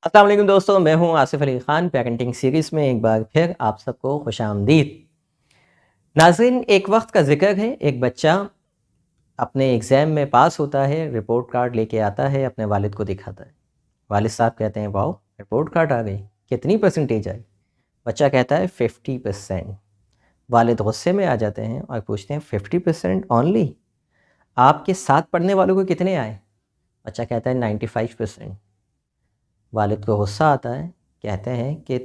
अस्सलाम वालेकुम दोस्तों, मैं हूं आसिफ अली ख़ान। पेरेंटिंग सीरीज़ में एक बार फिर आप सबको खुशामदीद। नाज़रीन, एक वक्त का ज़िक्र है, एक बच्चा अपने एग्ज़ाम में पास होता है, रिपोर्ट कार्ड लेके आता है, अपने वालिद को दिखाता है। वालिद साहब कहते हैं, वाओ, रिपोर्ट कार्ड आ गई, कितनी परसेंटेज आई? बच्चा कहता है 50%। वालिद गुस्से में आ जाते हैं और पूछते हैं 50% ओनली? आपके साथ पढ़ने वालों को कितने आए? बच्चा कहता है 95%। वालिद को गुस्सा आता है, कहते हैं कि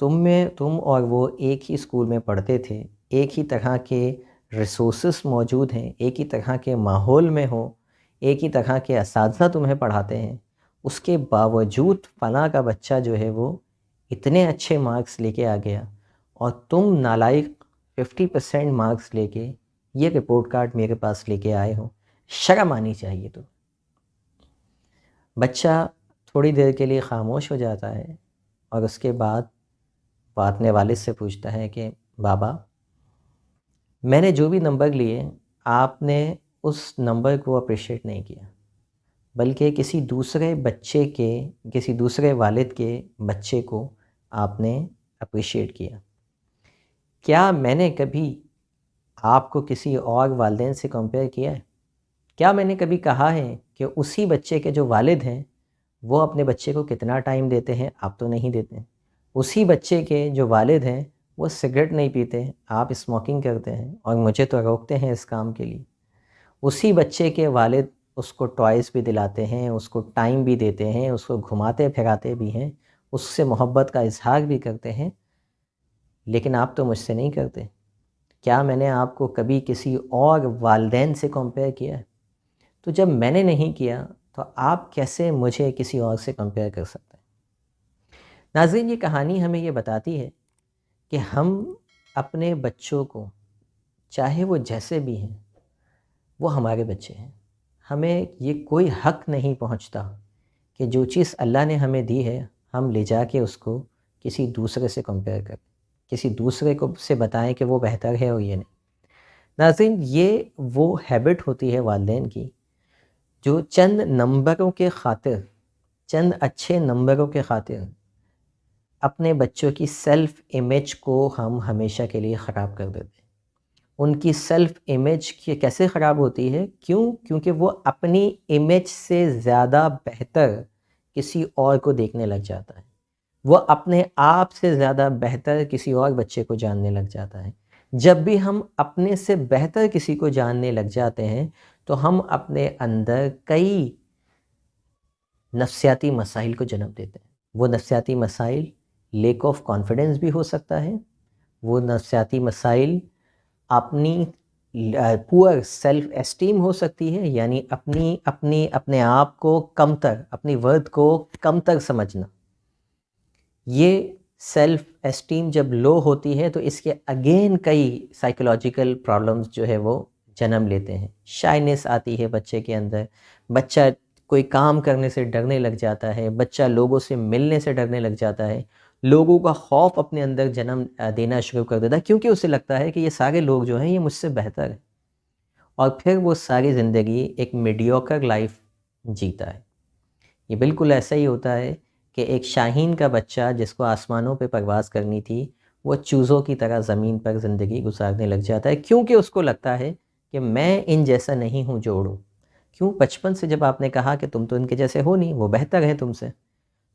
तुम और वो एक ही स्कूल में पढ़ते थे, एक ही तरह के रिसोर्सेस मौजूद हैं, एक ही तरह के माहौल में हो, एक ही तरह के असातिज़ा तुम्हें पढ़ाते हैं, उसके बावजूद फ़लाँ का बच्चा जो है वो इतने अच्छे मार्क्स लेके आ गया और तुम नालायक 50% मार्क्स लेके ये रिपोर्ट कार्ड मेरे पास लेके आए हो, शर्म आनी चाहिए। तो बच्चा थोड़ी देर के लिए ख़ामोश हो जाता है और उसके बाद वो अपने वालिद से पूछता है कि बाबा, मैंने जो भी नंबर लिए, आपने उस नंबर को अप्रिशिएट नहीं किया, बल्कि किसी दूसरे बच्चे के, किसी दूसरे वालिद के बच्चे को आपने अप्रिशिएट किया। क्या मैंने कभी आपको किसी और वालिदैन से कंपेयर किया है? क्या मैंने कभी कहा है कि उसी बच्चे के जो वालिद हैं वो अपने बच्चे को कितना टाइम देते हैं, आप तो नहीं देते? उसी बच्चे के जो वालिद हैं वो सिगरेट नहीं पीते, आप स्मोकिंग करते हैं और मुझे तो रोकते हैं इस काम के लिए। उसी बच्चे के वालिद उसको टॉयज़ भी दिलाते हैं, उसको टाइम भी देते हैं, उसको घुमाते फिराते भी हैं, उससे मोहब्बत का इज़हार भी करते हैं, लेकिन आप तो मुझसे नहीं करते। क्या मैंने आपको कभी किसी और वालिदैन से कंपेयर किया है? तो जब मैंने नहीं किया तो आप कैसे मुझे किसी और से कंपेयर कर सकते हैं? नाज़रीन, ये कहानी हमें ये बताती है कि हम अपने बच्चों को, चाहे वो जैसे भी हैं, वो हमारे बच्चे हैं। हमें ये कोई हक़ नहीं पहुंचता कि जो चीज़ अल्लाह ने हमें दी है हम ले जाके उसको किसी दूसरे से कंपेयर करें, किसी दूसरे को से बताएं कि वो बेहतर है और ये नहीं। नाज़रीन, ये वो हैबिट होती है वालिदैन की, जो चंद नंबरों के ख़ातिर, चंद अच्छे नंबरों के ख़ातिर अपने बच्चों की सेल्फ़ इमेज को हम हमेशा के लिए ख़राब कर देते हैं। उनकी सेल्फ़ इमेज की कैसे ख़राब होती है? क्यों? क्योंकि वो अपनी इमेज से ज़्यादा बेहतर किसी और को देखने लग जाता है। वो अपने आप से ज़्यादा बेहतर किसी और बच्चे को जानने लग जाता है। जब भी हम अपने से बेहतर किसी को जानने लग जाते हैं, तो हम अपने अंदर कई नफ़सियाती मसाइल को जन्म देते हैं। वो नफ़सियाती मसाइल लैक ऑफ कॉन्फिडेंस भी हो सकता है, वो नफ़सियाती मसाइल अपनी पुअर सेल्फ एस्टीम हो सकती है, यानी अपने आप को कमतर, अपनी वर्थ को कमतर समझना। ये सेल्फ एस्टीम जब लो होती है तो इसके अगेन कई साइकोलॉजिकल प्रॉब्लम्स जो है वो जन्म लेते हैं। शाइनेस आती है बच्चे के अंदर, बच्चा कोई काम करने से डरने लग जाता है, बच्चा लोगों से मिलने से डरने लग जाता है, लोगों का खौफ अपने अंदर जन्म देना शुरू कर देता है, क्योंकि उसे लगता है कि ये सारे लोग जो हैं ये मुझसे बेहतर हैं, और फिर वो सारी ज़िंदगी एक मीडियोकर लाइफ जीता है। ये बिल्कुल ऐसा ही होता है कि एक शाहीन का बच्चा जिसको आसमानों पे परवाज़ करनी थी, वो चूज़ों की तरह ज़मीन पर ज़िंदगी गुजारने लग जाता है, क्योंकि उसको लगता है कि मैं इन जैसा नहीं हूँ जो उड़ूँ। क्यों? बचपन से जब आपने कहा कि तुम तो इनके जैसे हो नहीं, वो बेहतर हैं तुमसे,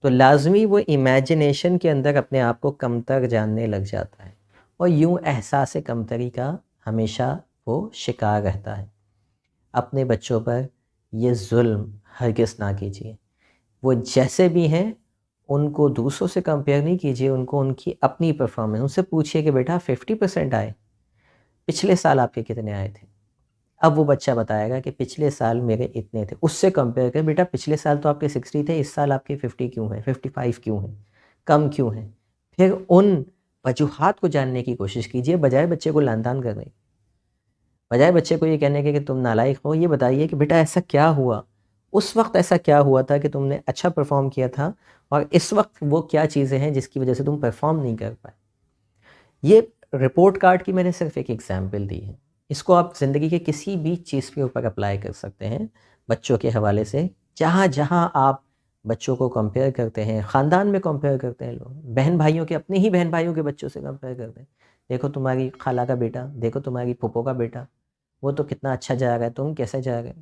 तो लाज़मी वो इमेजिनेशन के अंदर अपने आप को कमतर जानने लग जाता है और यूँ एहसास कमतरी का हमेशा वो शिकार रहता है। अपने बच्चों पर ये ज़ुल्म हरगिज़ ना कीजिए। वो जैसे भी हैं, उनको दूसरों से कंपेयर नहीं कीजिए, उनको उनकी अपनी परफॉर्मेंस, उनसे पूछिए कि बेटा 50% आए, पिछले साल आपके कितने आए थे? अब वो बच्चा बताएगा कि पिछले साल मेरे इतने थे। उससे कंपेयर करें, बेटा पिछले साल तो आपके 60 थे, इस साल आपके 50 क्यों हैं, 55 क्यों हैं, कम क्यों हैं? फिर उन वजूहात को जानने की कोशिश कीजिए, बजाय बच्चे को लान-तान करने, बजाय बच्चे को ये कहने के कि तुम नालायक हो, ये बताइए कि बेटा ऐसा क्या हुआ? उस वक़्त ऐसा क्या हुआ था कि तुमने अच्छा परफ़ॉर्म किया था और इस वक़्त वो क्या चीज़ें हैं जिसकी वज़ह से तुम परफ़ॉर्म नहीं कर पाए? ये रिपोर्ट कार्ड की मैंने सिर्फ़ एक एग्ज़ाम्पल दी है। इसको आप ज़िंदगी के किसी भी चीज़ के ऊपर अप्लाई कर सकते हैं, बच्चों के हवाले से। जहाँ-जहाँ आप बच्चों को कंपेयर करते हैं, ख़ानदान में कंपेयर करते हैं लोग, बहन भाइयों के, अपने ही बहन भाइयों के बच्चों से कंपेयर करते हैं। देखो तुम्हारी खाला का बेटा, देखो तुम्हारी फूफो का बेटा, वो तो कितना अच्छा जा रहा है, तुम कैसे जा रहे हो?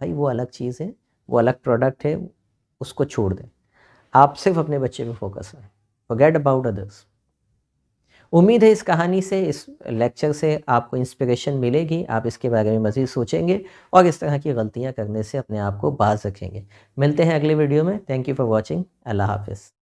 भाई वो अलग चीज़ है, वो अलग प्रोडक्ट है, उसको छोड़ दें। आप सिर्फ अपने बच्चे पे फोकस करें, फॉरगेट अबाउट अदर्स। उम्मीद है इस कहानी से, इस लेक्चर से आपको इंस्पिरेशन मिलेगी, आप इसके बारे में मज़ीद सोचेंगे और इस तरह की गलतियाँ करने से अपने आप को बाज रखेंगे। मिलते हैं अगले वीडियो में। Thank you for watching. अल्लाह हाफ़िज़।